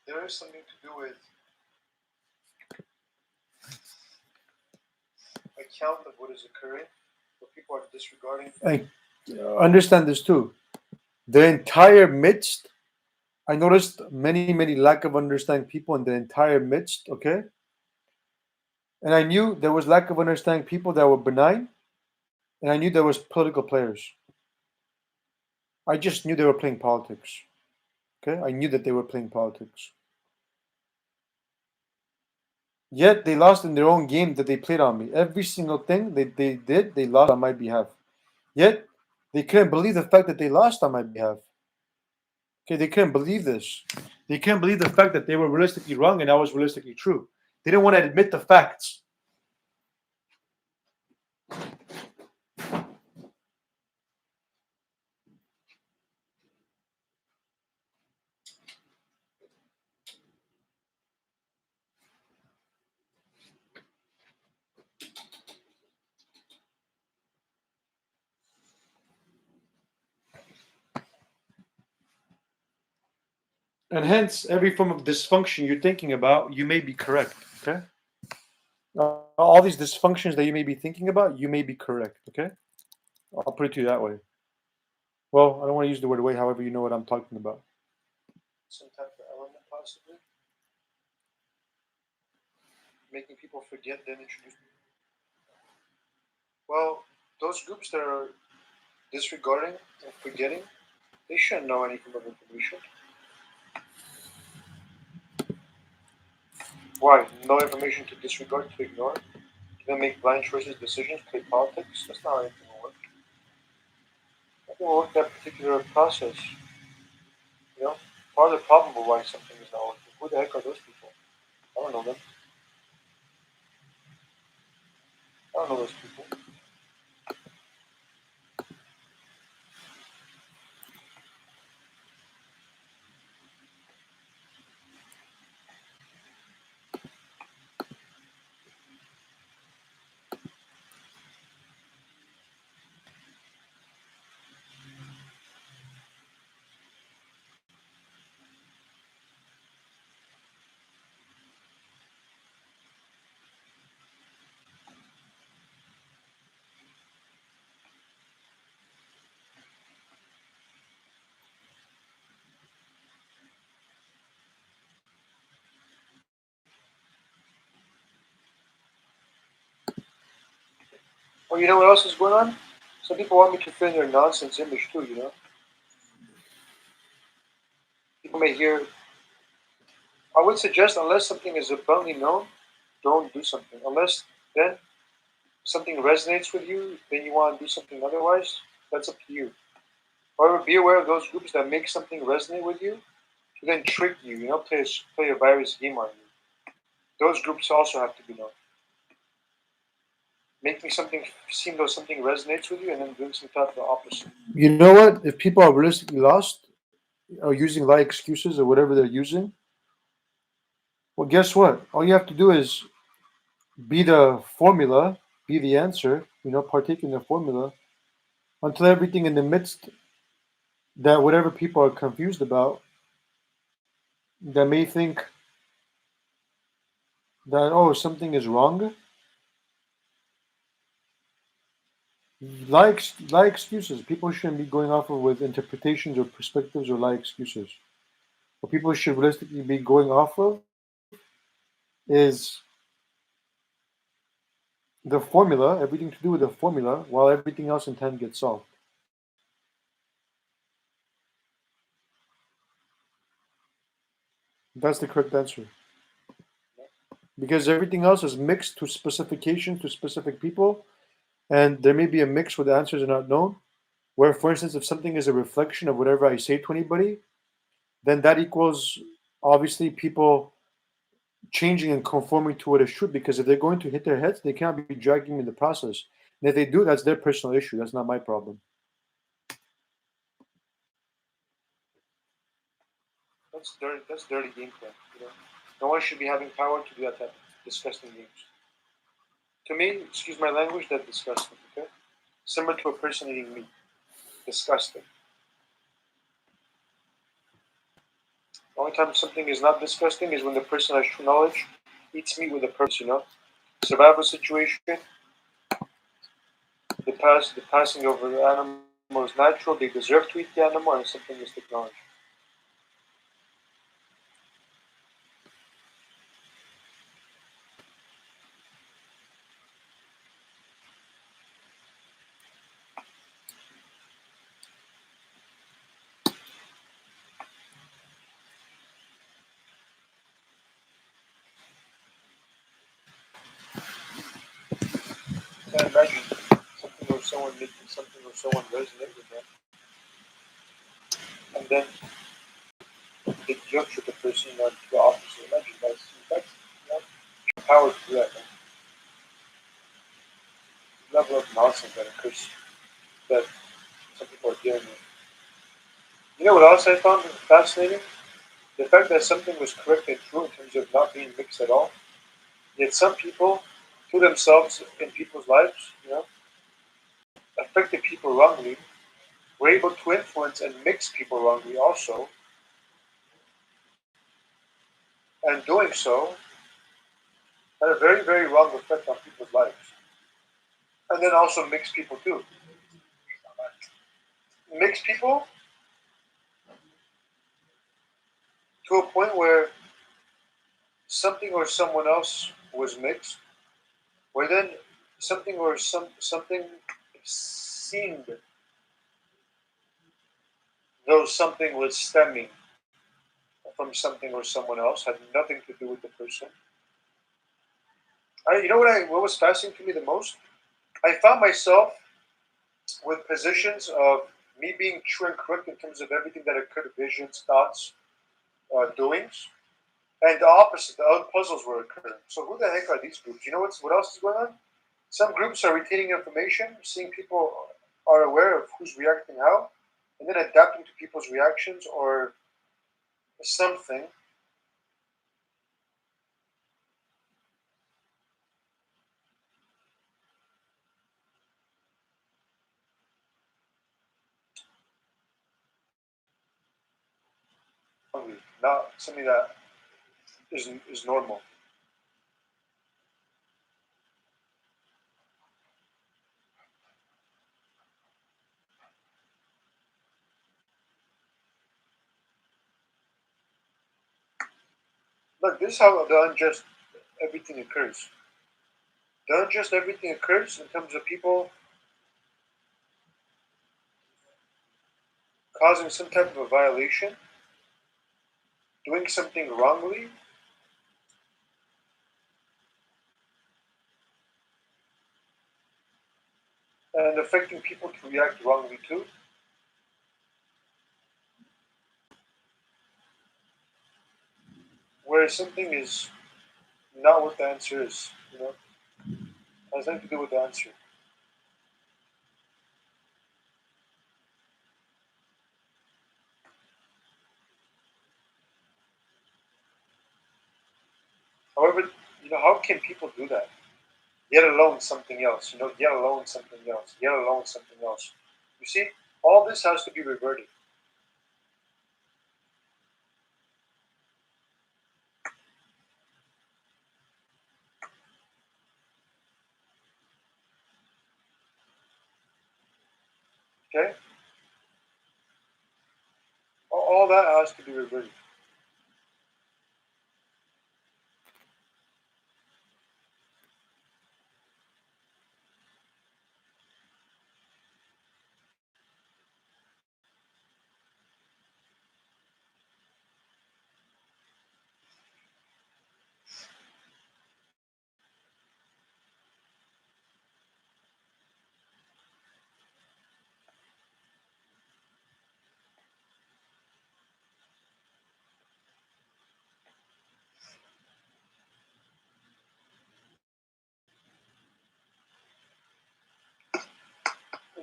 there is something to do with account of what is occurring, but people are disregarding. I understand this too. The entire midst, I noticed many lack of understanding people in the entire midst, okay? And I knew there was lack of understanding people that were benign, and I knew there was political players. I just knew they were playing politics. Okay? I knew that they were playing politics. Yet they lost in their own game that they played on me. Every single thing they did, they lost on my behalf. Yet they couldn't believe the fact that they lost on my behalf. Okay, they couldn't believe this. They couldn't believe the fact that they were realistically wrong and I was realistically true. They didn't want to admit the facts. And hence, every form of dysfunction you're thinking about, you may be correct. Okay? All these dysfunctions that you may be thinking about, you may be correct. Okay? I'll put it to you that way. Well, I don't want to use the word way, however, you know what I'm talking about. Some type of element, possibly. Making people forget, then introduce. Well, those groups that are disregarding and forgetting, they shouldn't know any form of information. Why? No information to disregard, to ignore? To then make blind choices, decisions, play politics? That's not how anything will work. Nothing will work that particular process. You know? Part of the problem of why something is not working. Who the heck are those people? I don't know them. I don't know those people. Well, you know what else is going on? Some people want me to fit in their nonsense image too, you know? People may hear, I would suggest, unless something is abundantly known, don't do something. Unless then something resonates with you, then you want to do something otherwise, that's up to you. However, be aware of those groups that make something resonate with you to then trick you, you know, play a virus game on you. Those groups also have to be known. Making something seem though something resonates with you and then doing some type of the opposite. You know what? If people are realistically lost or using lie excuses or whatever they're using, well, guess what? All you have to do is be the formula, be the answer, you know, partake in the formula until everything in the midst that whatever people are confused about, that may think that, oh, something is wrong, lie excuses. People shouldn't be going off of with interpretations or perspectives or lie excuses. What people should realistically be going off of is the formula, everything to do with the formula, while everything else in time gets solved. That's the correct answer. Because everything else is mixed to specifications to specific people, and there may be a mix where the answers are not known. Where, for instance, if something is a reflection of whatever I say to anybody, then that equals obviously people changing and conforming to what is true. Because if they're going to hit their heads, they cannot be dragging me in the process. And if they do, that's their personal issue. That's not my problem. That's dirty. That's dirty gameplay. You know, no one should be having power to do that type of disgusting games. To me, excuse my language, that's disgusting. Okay, similar to a person eating meat. Disgusting. The only time something is not disgusting is when the person has true knowledge, eats meat with a purpose, Survival situation, the passing over the animal is natural, they deserve to eat the animal, and something is technology. Can't imagine something or someone making something or someone resonate with them. And then they judge the person on the opposite. Imagine that's power to do that. Man. The level of nonsense that occurs that some people are dealing with. You know what else I found fascinating? The fact that something was correct and true in terms of not being mixed at all. Yet some people, to themselves in people's lives, affected people wrongly, were able to influence and mix people wrongly also, and doing so had a very, very wrong effect on people's lives. And then also mix people too. Mix people to a point where something or someone else was mixed, where then something or something seemed though something was stemming from something or someone else, had nothing to do with the person. You know what was fascinating to me the most? I found myself with positions of me being true and correct in terms of everything that occurred, visions, thoughts, doings, and the opposite, the other puzzles were occurring. So who the heck are these groups? You know what else is going on? Some groups are retaining information, seeing people are aware of who's reacting how, and then adapting to people's reactions or something. Not something that is normal. Look, this is how the unjust everything occurs. The unjust everything occurs in terms of people causing some type of a violation, doing something wrongly, and affecting people to react wrongly too. Where something is not what the answer is, has nothing to do with the answer. However, how can people do that? Yet alone something else, yet alone something else, yet alone something else. You see, all this has to be reverted. Okay? All that has to be reverted.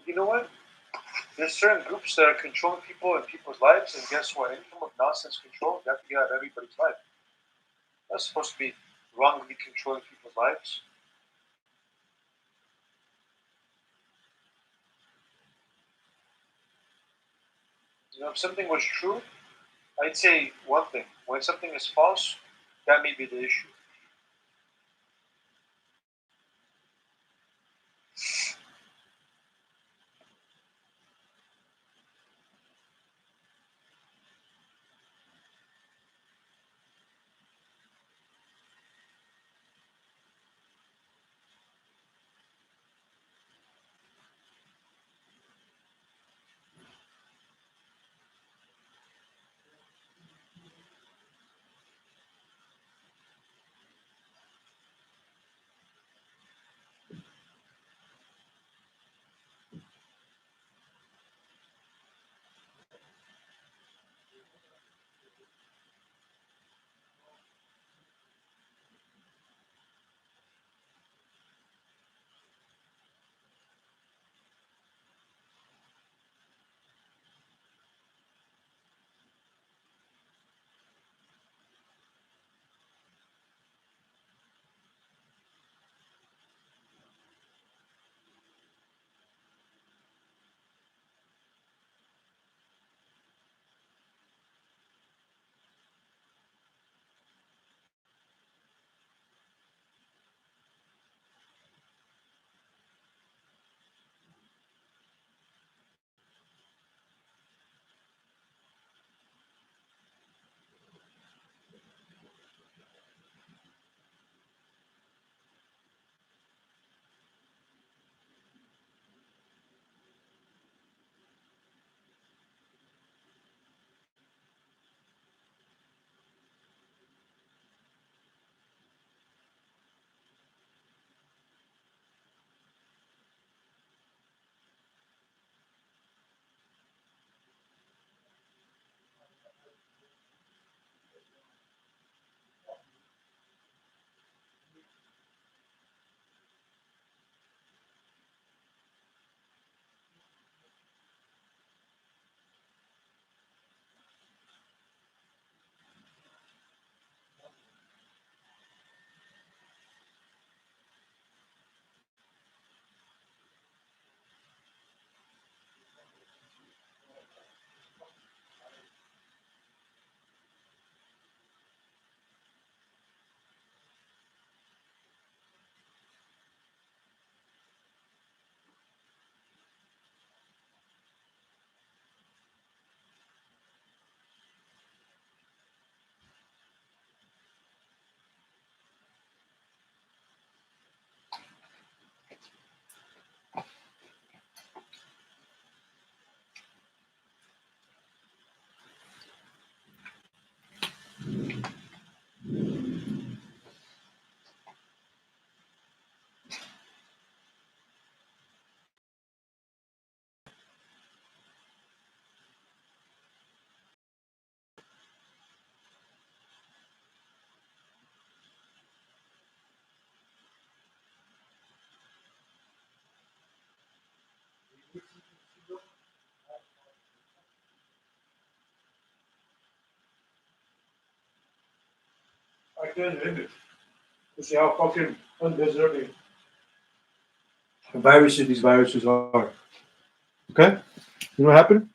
You know what? There's certain groups that are controlling people and people's lives, and guess what? Any form of nonsense control, that can get out of everybody's life. That's supposed to be wrongly controlling people's lives. If something was true, I'd say one thing: when something is false, that may be the issue. I can't live it. You see how fucking undeserving these viruses are. Okay? You know what happened?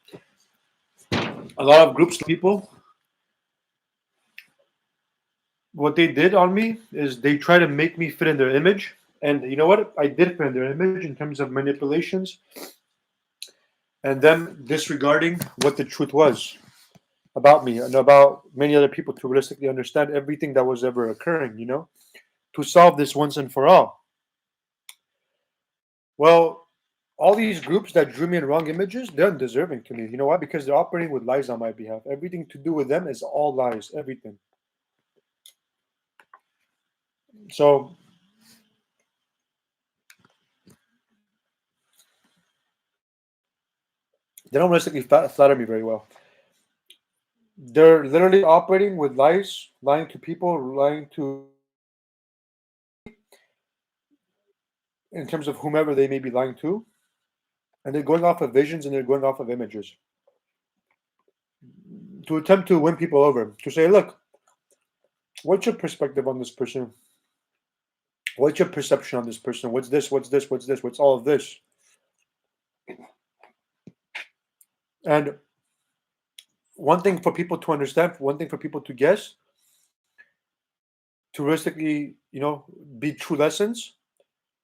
A lot of groups of people, what they did on me is they try to make me fit in their image. And you know what? I did fit in their image in terms of manipulations and them disregarding what the truth was about me and about many other people to realistically understand everything that was ever occurring, to solve this once and for all. Well, all these groups that drew me in wrong images, they're undeserving to me. You know why? Because they're operating with lies on my behalf. Everything to do with them is all lies. Everything. So they don't realistically flatter me very well. They're literally operating with lies, lying to people, lying to in terms of whomever they may be lying to, and they're going off of visions and they're going off of images to attempt to win people over. To say, look, what's your perspective on this person? What's your perception on this person? What's this? What's this? What's this? What's all of this? And one thing for people to understand, one thing for people to guess, to realistically, be true lessons.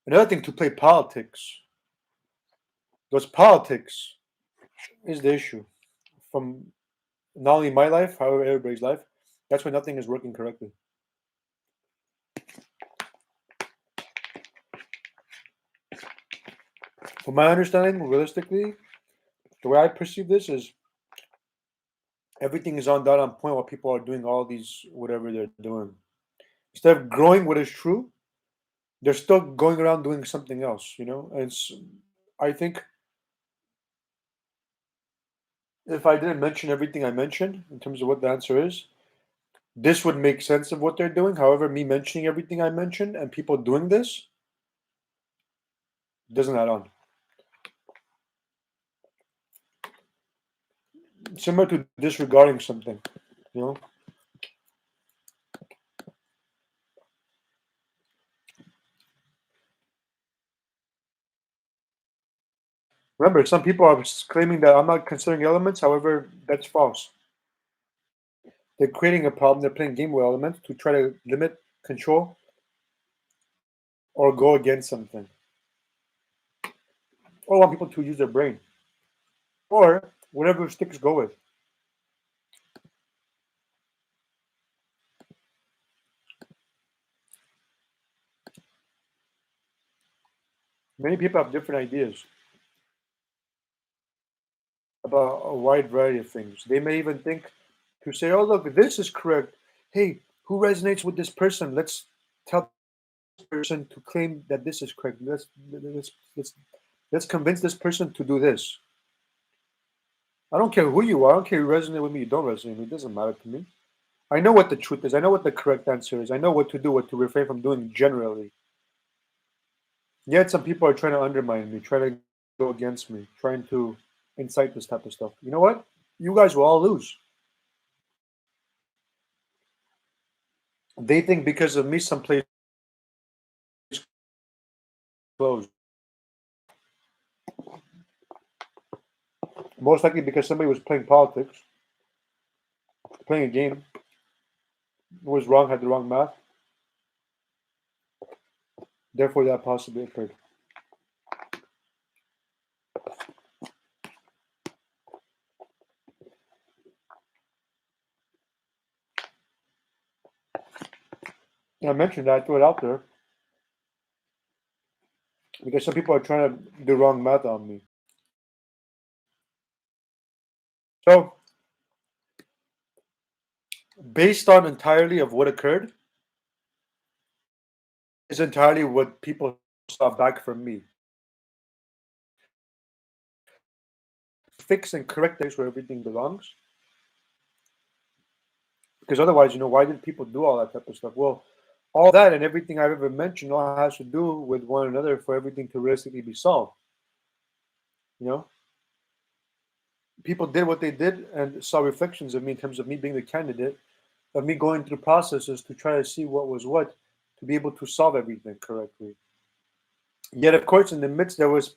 Another thing to play politics. Because politics is the issue. From not only my life, however everybody's life, that's why nothing is working correctly. From my understanding, realistically, the way I perceive this is everything is on done on point while people are doing all these whatever they're doing. Instead of growing what is true, they're still going around doing something else. And I think if I didn't mention everything I mentioned in terms of what the answer is, this would make sense of what they're doing. However, me mentioning everything I mentioned and people doing this doesn't add on. Similar to disregarding something, you know. Remember, some people are claiming that I'm not considering elements. However, that's false. They're creating a problem. They're playing game with elements to try to limit, control, or go against something, or want people to use their brain, or whatever sticks go with. Many people have different ideas about a wide variety of things. They may even think to say, "Oh, look, this is correct. Hey, who resonates with this person? Let's tell this person to claim that this is correct. Let's convince this person to do this." I don't care who you are. I don't care if you resonate with me. You don't resonate with me. It doesn't matter to me. I know what the truth is. I know what the correct answer is. I know what to do, what to refrain from doing generally. Yet some people are trying to undermine me, trying to go against me, trying to incite this type of stuff. You know what? You guys will all lose. They think because of me, some place closed. Most likely because somebody was playing politics, playing a game, was wrong, had the wrong math. Therefore, that possibly occurred. And I mentioned that, I threw it out there because some people are trying to do wrong math on me. So, based on entirely of what occurred, is entirely what people saw back from me. Fix and correct things where everything belongs. Because otherwise, why did people do all that type of stuff? Well, all that and everything I've ever mentioned all has to do with one another for everything to realistically be solved. You know, people did what they did and saw reflections of me in terms of me being the candidate, of me going through processes to try to see what was what, to be able to solve everything correctly. Yet, of course, in the midst, there was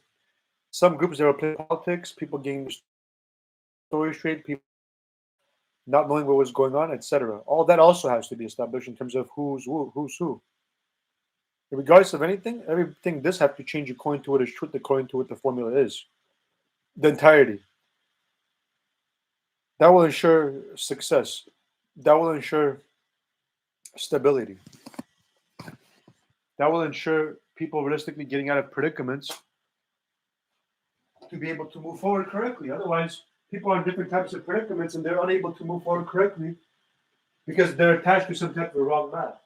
some groups that were playing politics, people getting the story straight, people not knowing what was going on, etc. All that also has to be established in terms of who's who, who's who. Regardless of anything, everything does have to change according to what is truth, according to what the formula is. The entirety. That will ensure success. That will ensure stability. That will ensure people realistically getting out of predicaments to be able to move forward correctly. Otherwise, people are in different types of predicaments and they're unable to move forward correctly because they're attached to some type of wrong math.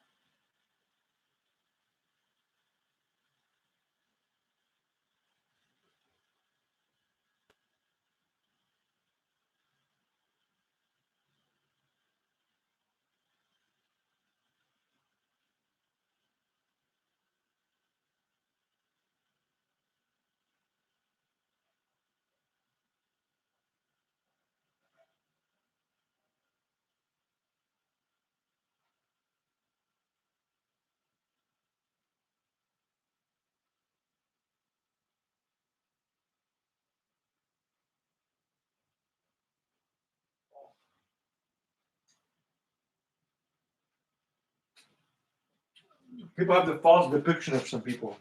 People have the false depiction of some people.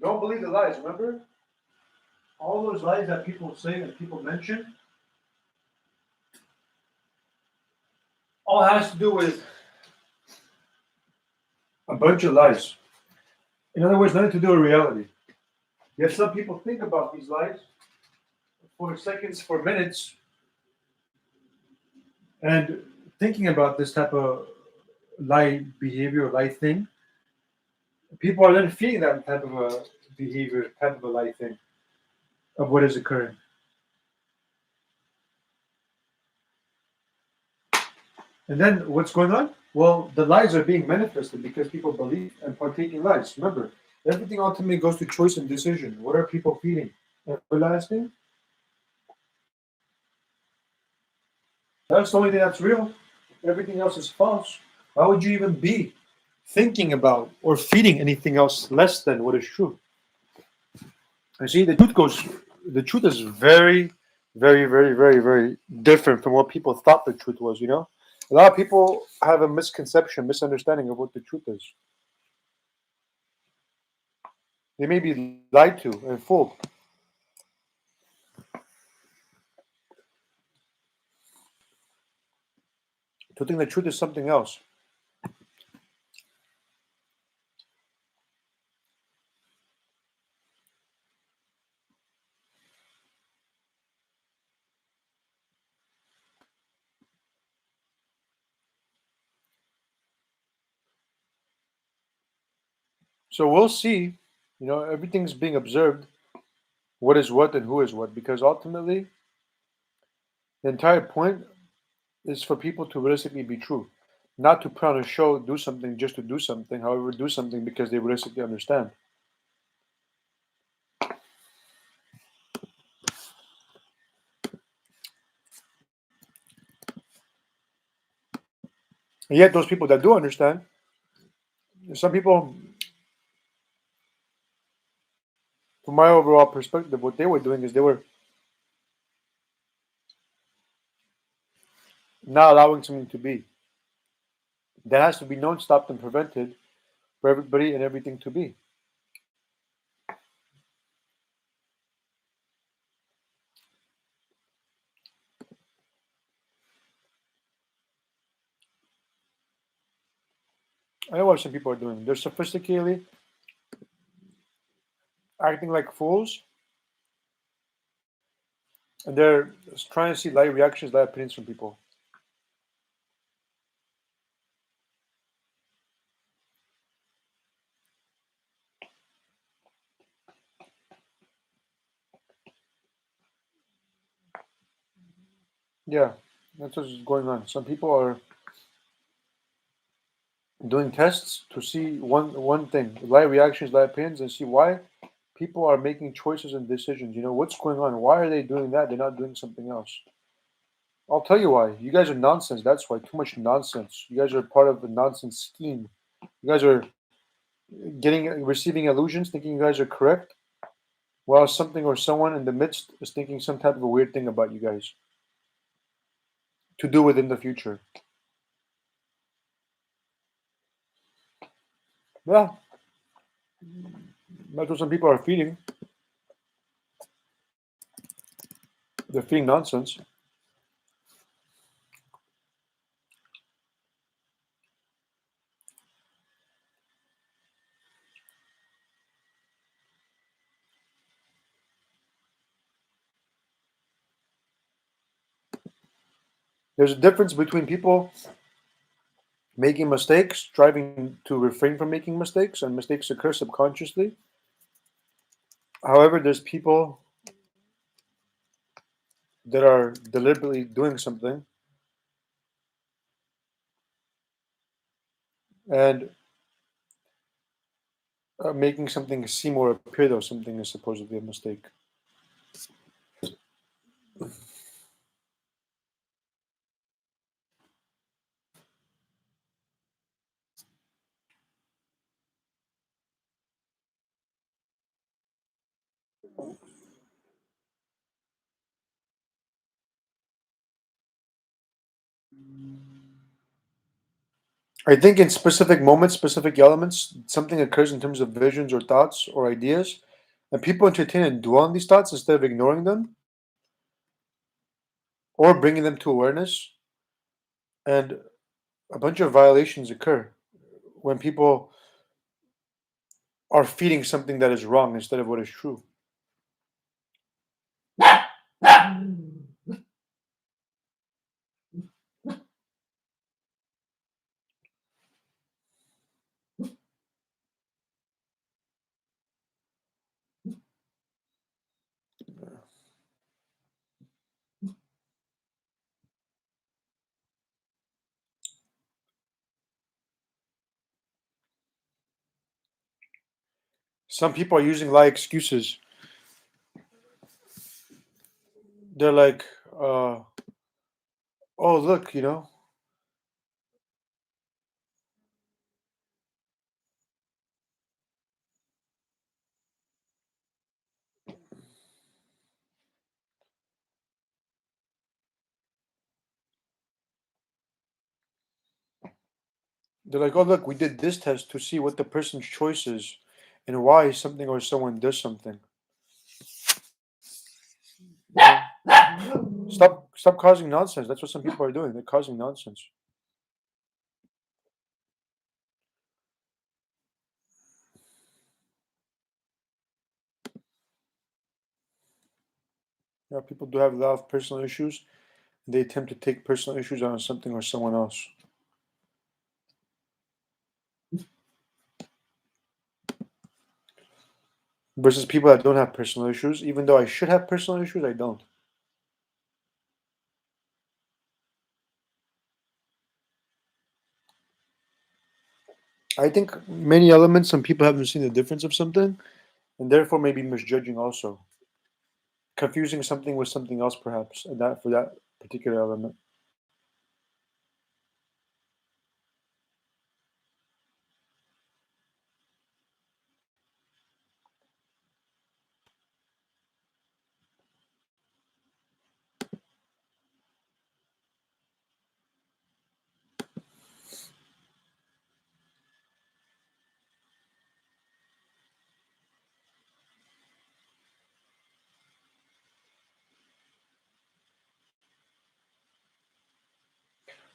Don't believe the lies, remember? All those lies that people say and people mention, all has to do with a bunch of lies. In other words, nothing to do with reality. Yet some people think about these lies for seconds, for minutes, and thinking about this type of lie behavior, lie thing, people are then feeding that type of a behavior, type of a lie thing of what is occurring. And then what's going on? Well, the lies are being manifested because people believe and partake in lies. Remember, everything ultimately goes to choice and decision. What are people feeding? Everlasting? That's the only thing that's real. Everything else is false. Why would you even be thinking about or feeding anything else less than what is true? And see, the truth is very, very, very, very, very different from what people thought the truth was, you know? A lot of people have a misconception, misunderstanding of what the truth is. They may be lied to and fooled. To think the truth is something else. So we'll see, everything's being observed, what is what and who is what, because ultimately the entire point is for people to realistically be true, not to put on a show, do something just to do something, however, do something because they realistically understand. And yet, those people that do understand, some people, from my overall perspective, what they were doing is they were not allowing something to be. That has to be known, stopped, and prevented for everybody and everything to be. I know what some people are doing. They're sophisticatedly acting like fools, and they're trying to see light reactions, light opinions from people. Yeah, that's what's going on. Some people are doing tests to see one thing, light reactions, light opinions, and see why people are making choices and decisions. What's going on? Why are they doing that? They're not doing something else. I'll tell you why. You guys are nonsense. That's why. Too much nonsense. You guys are part of a nonsense scheme. You guys are receiving illusions, thinking you guys are correct, while something or someone in the midst is thinking some type of a weird thing about you guys to do within the future. Yeah, that's what some people are feeding. They're feeding nonsense. There's a difference between people making mistakes, striving to refrain from making mistakes, and mistakes occur subconsciously. However, there's people that are deliberately doing something and making something seem or appear though something is supposedly a mistake. I think in specific moments, specific elements, something occurs in terms of visions or thoughts or ideas, and people entertain and dwell on these thoughts instead of ignoring them or bringing them to awareness. And a bunch of violations occur when people are feeding something that is wrong instead of what is true. Some people are using lie excuses. They're like, oh, look, they're like, oh, look, we did this test to see what the person's choice is and why something or someone does something. Stop causing nonsense. That's what some people are doing. They're causing nonsense. Yeah, people do have a lot of personal issues. They attempt to take personal issues on something or someone else. Versus people that don't have personal issues, even though I should have personal issues, I don't. I think many elements, some people haven't seen the difference of something, and therefore maybe misjudging also. Confusing something with something else, perhaps, and that for that particular element.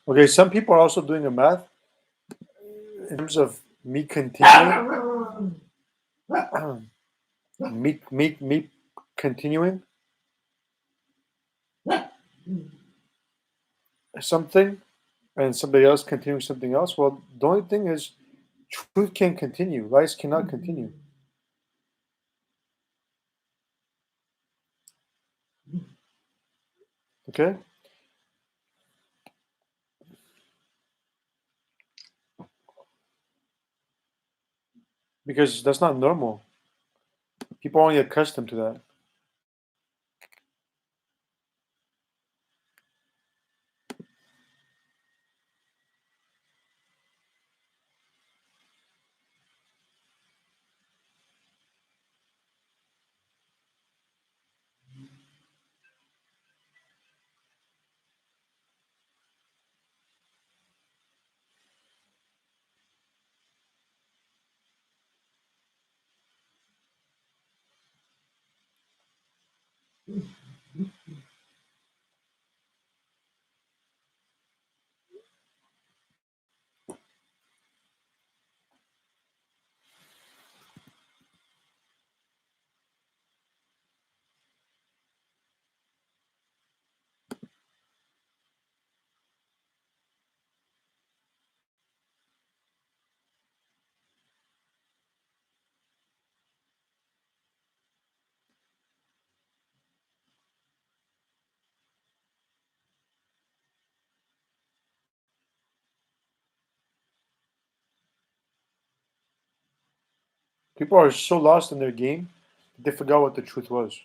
Okay, some people are also doing a math in terms of me continuing, me continuing something and somebody else continuing something else. Well, the only thing is, truth can continue. Lies cannot continue. Okay, because that's not normal. People are only accustomed to that. People are so lost in their game, they forgot what the truth was.